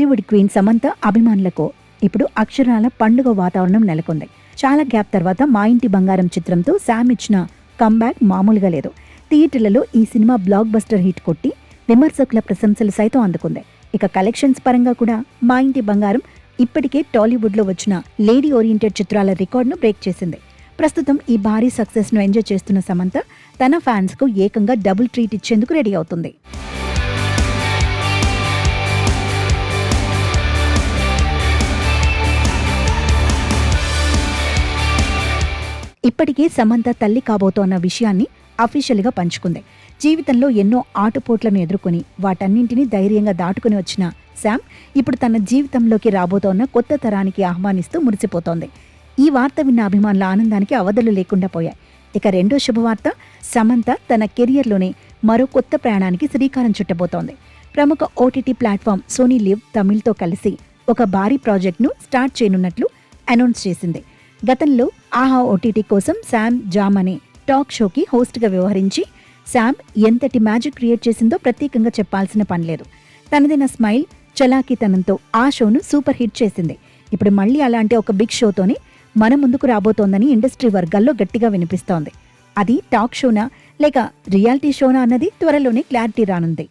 Tollywood queen Samantha అభిమానులకు ఇప్పుడు అక్షరాల పండుగ వాతావరణం నెలకొంది. చాలా గ్యాప్ తర్వాత మా ఇంటి బంగారం చిత్రంతో శామ్ ఇచ్చిన కంబ్యాక్ మామూలుగా లేదు. థియేటర్లలో ఈ సినిమా బ్లాక్ బస్టర్ హిట్ కొట్టి విమర్శకుల ప్రశంసలు సైతం అందుకుంది. ఇక కలెక్షన్స్ పరంగా కూడా మా ఇంటి బంగారం ఇప్పటికే టాలీవుడ్లో వచ్చిన లేడీ ఓరియంటెడ్ చిత్రాల రికార్డును బ్రేక్ చేసింది. ప్రస్తుతం ఈ భారీ సక్సెస్ను ఎంజాయ్ చేస్తున్న సమంత తన ఫ్యాన్స్కు ఏకంగా డబుల్ ట్రీట్ ఇచ్చేందుకు రెడీ అవుతుంది. ఇప్పటికే సమంత తల్లి కాబోతోన్న విషయాన్ని అఫీషియల్గా పంచుకుంది. జీవితంలో ఎన్నో ఆటుపోట్లను ఎదుర్కొని వాటన్నింటినీ ధైర్యంగా దాటుకుని వచ్చిన శామ్ ఇప్పుడు తన జీవితంలోకి రాబోతోన్న కొత్త తరానికి ఆహ్వానిస్తూ మురిసిపోతోంది. ఈ వార్త విన్న అభిమానుల ఆనందానికి అవధులు లేకుండా పోయాయి. ఇక రెండో శుభవార్త, సమంత తన కెరియర్లోనే మరో కొత్త ప్రయాణానికి శ్రీకారం చుట్టబోతోంది. ప్రముఖ ఓటీటీ ప్లాట్ఫామ్ సోనీ లివ్ తమిళ్తో కలిసి ఒక భారీ ప్రాజెక్ట్ను స్టార్ట్ చేయనున్నట్లు అనౌన్స్ చేసింది. గతంలో ఆహా ఓటీటీ కోసం శామ్ జామ్ అనే టాక్ షోకి హోస్ట్గా వ్యవహరించి శామ్ ఎంతటి మ్యాజిక్ క్రియేట్ చేసిందో ప్రత్యేకంగా చెప్పాల్సిన పనిలేదు. తనదైన స్మైల్, చలాకీతనంతో ఆ షోను సూపర్ హిట్ చేసింది. ఇప్పుడు మళ్ళీ అలాంటి ఒక బిగ్ షోతోనే మన ముందుకు రాబోతోందని ఇండస్ట్రీ వర్గాల్లో గట్టిగా వినిపిస్తోంది. అది టాక్ షోనా లేక రియాలిటీ షోనా అన్నది త్వరలోనే క్లారిటీ రానుంది.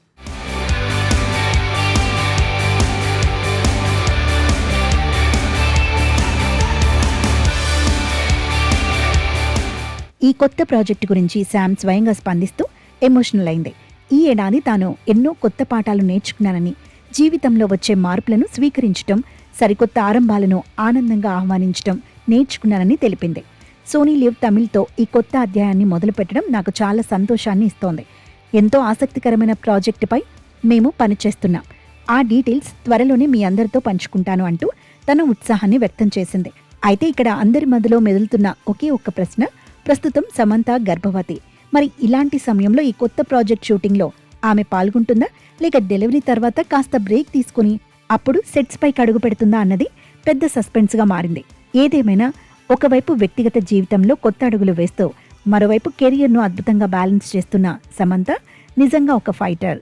ఈ కొత్త ప్రాజెక్టు గురించి శామ్ స్వయంగా స్పందిస్తూ ఎమోషనల్ అయింది. ఈ ఏడాది తాను ఎన్నో కొత్త పాఠాలు నేర్చుకున్నానని, జీవితంలో వచ్చే మార్పులను స్వీకరించటం, సరికొత్త ఆరంభాలను ఆనందంగా ఆహ్వానించటం నేర్చుకున్నానని తెలిపింది. సోనీ లివ్ తమిళ్తో ఈ కొత్త అధ్యాయాన్ని మొదలుపెట్టడం నాకు చాలా సంతోషాన్ని ఇస్తోంది. ఎంతో ఆసక్తికరమైన ప్రాజెక్టుపై మేము పనిచేస్తున్నాం. ఆ డీటెయిల్స్ త్వరలోనే మీ అందరితో పంచుకుంటాను అంటూ తన ఉత్సాహాన్ని వ్యక్తం చేసింది. అయితే ఇక్కడ అందరి మధ్యలో మెదులుతున్న ఒకే ఒక్క ప్రశ్న, ప్రస్తుతం సమంత గర్భవతి. మరి ఇలాంటి సమయంలో ఈ కొత్త ప్రాజెక్ట్ షూటింగ్లో ఆమె పాల్గొంటుందా లేక డెలివరీ తర్వాత కాస్త బ్రేక్ తీసుకుని అప్పుడు సెట్స్ పైకి అడుగు పెడుతుందా అన్నది పెద్ద సస్పెన్స్గా మారింది. ఏదేమైనా ఒకవైపు వ్యక్తిగత జీవితంలో కొత్త అడుగులు వేస్తూ మరోవైపు కెరియర్ను అద్భుతంగా బ్యాలెన్స్ చేస్తున్న సమంత నిజంగా ఒక ఫైటర్.